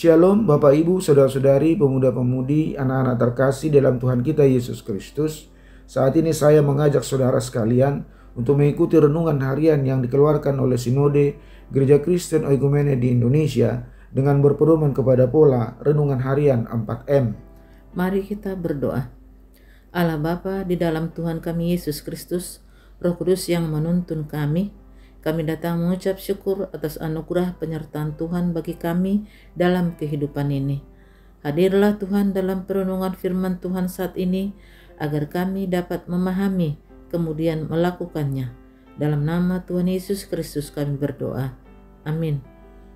Shalom Bapak Ibu, Saudara-saudari, pemuda-pemudi, anak-anak terkasih dalam Tuhan kita Yesus Kristus. Saat ini saya mengajak saudara sekalian untuk mengikuti renungan harian yang dikeluarkan oleh Sinode Gereja Kristen Oikumene di Indonesia dengan berpedoman kepada pola renungan harian 4M. Mari kita berdoa. Allah Bapa di dalam Tuhan kami Yesus Kristus, Roh Kudus yang menuntun kami datang mengucap syukur atas anugerah penyertaan Tuhan bagi kami dalam kehidupan ini. Hadirlah Tuhan dalam perenungan firman Tuhan saat ini, agar kami dapat memahami kemudian melakukannya. Dalam nama Tuhan Yesus Kristus kami berdoa. Amin.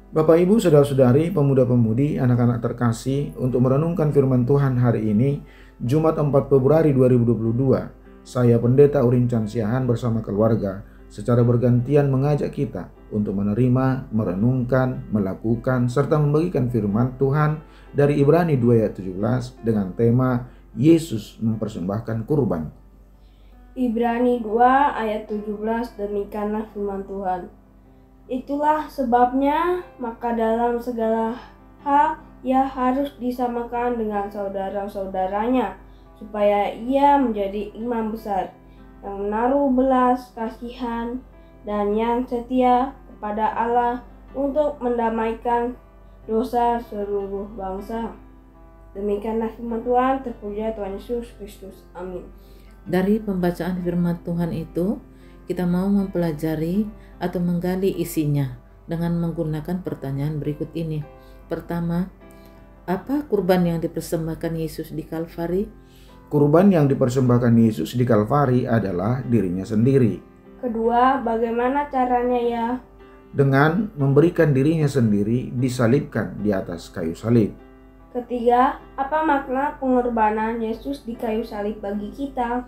Bapak Ibu, Saudara-saudari, pemuda-pemudi, anak-anak terkasih, untuk merenungkan firman Tuhan hari ini, Jumat 4 Februari 2022, saya Pendeta Urin Cansiahan bersama keluarga secara bergantian mengajak kita untuk menerima, merenungkan, melakukan, serta membagikan firman Tuhan dari Ibrani 2 ayat 17 dengan tema Yesus mempersembahkan kurban. Ibrani 2 ayat 17, demikianlah firman Tuhan. Itulah sebabnya, maka dalam segala hal ia harus disamakan dengan saudara-saudaranya, supaya ia menjadi imam besar, yang menaruh belas kasihan dan yang setia kepada Allah untuk mendamaikan dosa seluruh bangsa. Demikianlah firman Tuhan, terpujilah Tuhan Yesus Kristus. Amin. Dari pembacaan firman Tuhan itu, kita mau mempelajari atau menggali isinya dengan menggunakan pertanyaan berikut ini. Pertama, apa kurban yang dipersembahkan Yesus di Kalvari? Kurban yang dipersembahkan Yesus di Kalvari adalah dirinya sendiri. Kedua, bagaimana caranya ya? Dengan memberikan dirinya sendiri disalibkan di atas kayu salib. Ketiga, apa makna pengorbanan Yesus di kayu salib bagi kita?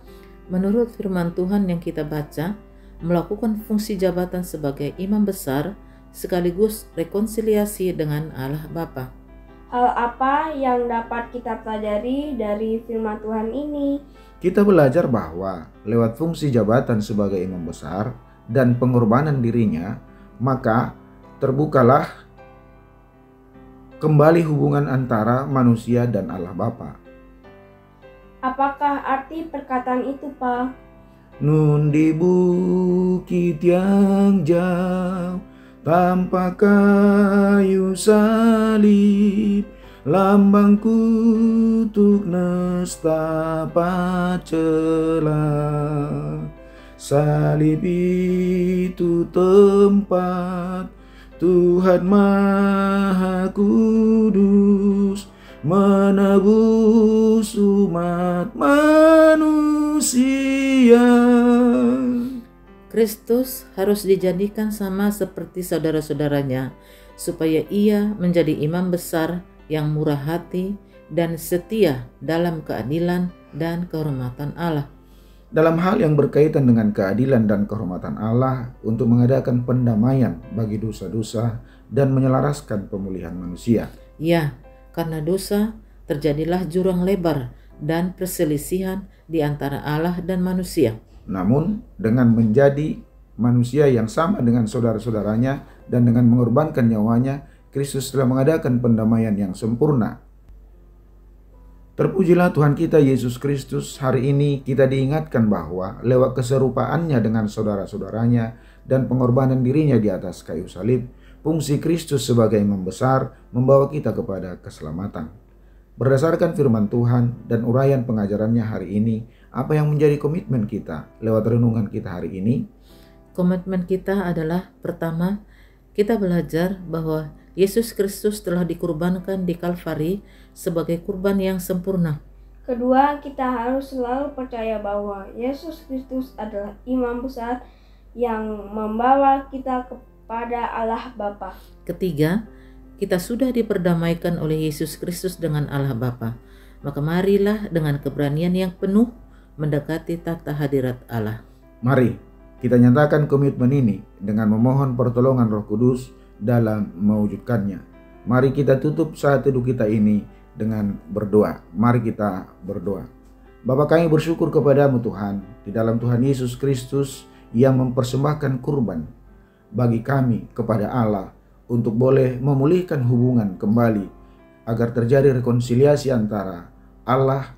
Menurut firman Tuhan yang kita baca, melakukan fungsi jabatan sebagai imam besar sekaligus rekonsiliasi dengan Allah Bapa. Hal apa yang dapat kita pelajari dari firman Tuhan ini? Kita belajar bahwa lewat fungsi jabatan sebagai imam besar dan pengorbanan dirinya, maka terbukalah kembali hubungan antara manusia dan Allah Bapa. Apakah arti perkataan itu, Pak? Nun di bukit yang jauh, tanpa kayu salib, lambang kutuk nestapa celah. Salib itu tempat Tuhan Maha Kudus menebus umat manusia. Kristus harus dijadikan sama seperti saudara-saudaranya, supaya ia menjadi imam besar yang murah hati dan setia dalam keadilan dan kehormatan Allah. Dalam hal yang berkaitan dengan keadilan dan kehormatan Allah untuk mengadakan pendamaian bagi dosa-dosa dan menyelaraskan pemulihan manusia. Ya, karena dosa terjadilah jurang lebar dan perselisihan di antara Allah dan manusia. Namun dengan menjadi manusia yang sama dengan saudara-saudaranya dan dengan mengorbankan nyawanya, Kristus telah mengadakan pendamaian yang sempurna. Terpujilah Tuhan kita Yesus Kristus. Hari ini kita diingatkan bahwa lewat keserupaannya dengan saudara-saudaranya dan pengorbanan dirinya di atas kayu salib, fungsi Kristus sebagai imam besar membawa kita kepada keselamatan. Berdasarkan firman Tuhan dan uraian pengajarannya hari ini, apa yang menjadi komitmen kita lewat renungan kita hari ini? Komitmen kita adalah, pertama, kita belajar bahwa Yesus Kristus telah dikurbankan di Kalvari sebagai kurban yang sempurna. Kedua, kita harus selalu percaya bahwa Yesus Kristus adalah imam besar yang membawa kita kepada Allah Bapa. Ketiga, kita sudah diperdamaikan oleh Yesus Kristus dengan Allah Bapa. Maka marilah dengan keberanian yang penuh mendekati tata hadirat Allah. Mari kita nyatakan komitmen ini dengan memohon pertolongan Roh Kudus dalam mewujudkannya. Mari kita tutup saat teduh kita ini dengan berdoa. Mari kita berdoa. Bapa, kami bersyukur kepadamu Tuhan, di dalam Tuhan Yesus Kristus yang mempersembahkan kurban bagi kami kepada Allah untuk boleh memulihkan hubungan kembali agar terjadi rekonsiliasi antara Allah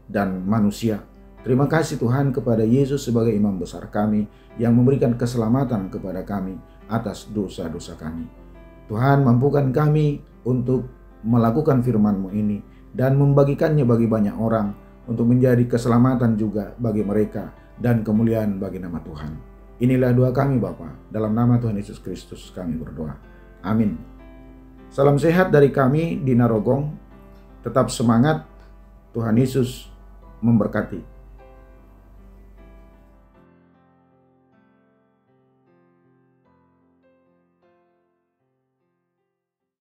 dan manusia. Terima kasih Tuhan kepada Yesus sebagai imam besar kami yang memberikan keselamatan kepada kami atas dosa-dosa kami. Tuhan, mampukan kami untuk melakukan firman-Mu ini dan membagikannya bagi banyak orang untuk menjadi keselamatan juga bagi mereka dan kemuliaan bagi nama Tuhan. Inilah doa kami Bapa, dalam nama Tuhan Yesus Kristus kami berdoa. Amin. Salam sehat dari kami di Narogong. Tetap semangat. Tuhan Yesus memberkati.